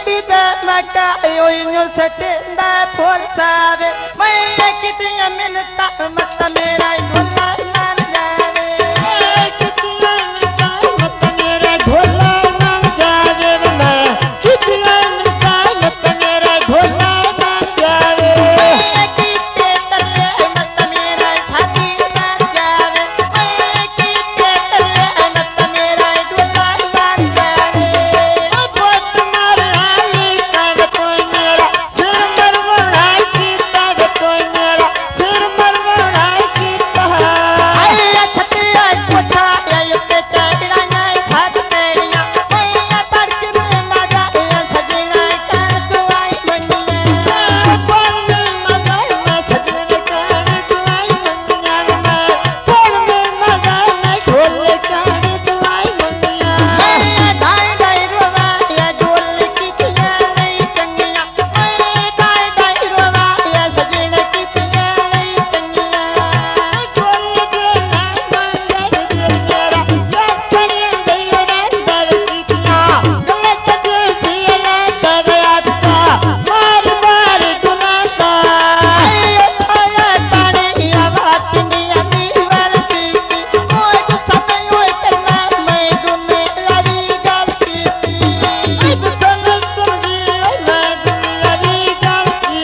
मिट्टी दे मकाई होई न्यू सटे दा फूल सावे मैं कितनी मिलता मत मेरा ढोला मान जावे कितनी मिलता मत मेरा ढोला मान जावे मैं कितनी मिलता मत मेरा ढोला मान जावे मैं कितने तले मत मेरा छाती मान जावे मैं कितने तले मत मेरा ढोला मान जावे बहुत माराली कर कोई मेरा सिर मरवाई कीता कोई मेरा सिर मरवाई कीता आया छतिया कोठा आया पे चढ़ना नहीं छत तेरिया मैं पर के मजा सजना कर दुआई मनिया पर मजा मैं सजना कर दुआई मनिया मैं पर मजा मैं ढोल कर दुआई मनिया मैं ढाई ढाई रोवा या ढोल की तिया नहीं चंगिया मैं ढाई ढाई रोवा या सजना की तिया नहीं चंगिया ढोल के नाम दे मेरा या चढ़े दे दर की तिया गलत दे दिया दर आता मार मार दुनाता आया ताने आवाज निया दीवाल की ओए तो समय ओए करना मैं दुने लड़ी गल की तू सन समझी मैं दुनिया भी गल की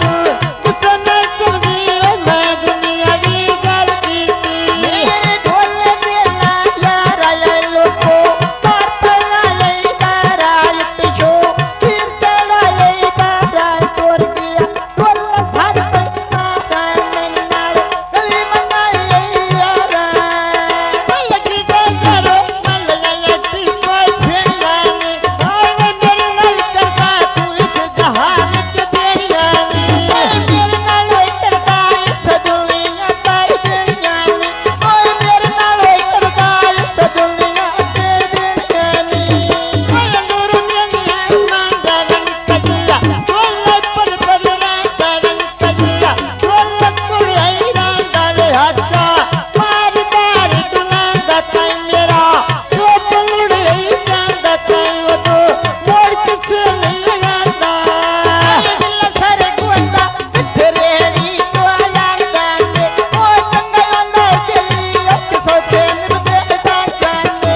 तू सन समझी मैं दुनिया भी गल की मेरे ढोल बेला यार आया लोको पार पड़ा ले तारा इतशो फिर चला ले तारा तोर किया ढोल भाग माता मैंने नाल गली मनाई यारा लगी करो मल लगी कोई फिरलानी और मेरे नाल करता तू इस जहान के देड़ियानी मेरे नाल करता इस दुनिया पाई देड़ियानी और मेरे नाल करता इस दुनिया के देड़ियानी मैं नूर दुनिया मांगा कजिया ढोल पर रांदा कजिया ढोल कुड़ाई रांदा वे हाथा मार मार दुनांदा ताई मेरा जो पलड़ई रांदा ताई वो तो मोड़ किसे नहीं रांदा दिल सरे गुंदा फिरेरी तो आयांदा दे ओ संगलंदा चली अब सोचे निबदे डांगांदे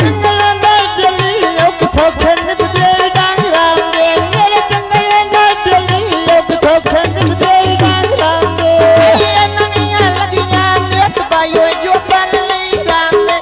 संगलंदा चली अब सोचे निबदे डांगांदे मेरे संगलंदा चली अब सोचे निबदे डांगांदे ये ननिया लगियां नेत बायो जो पल ले लांदे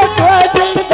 ਕੋਈ ਦਿਨ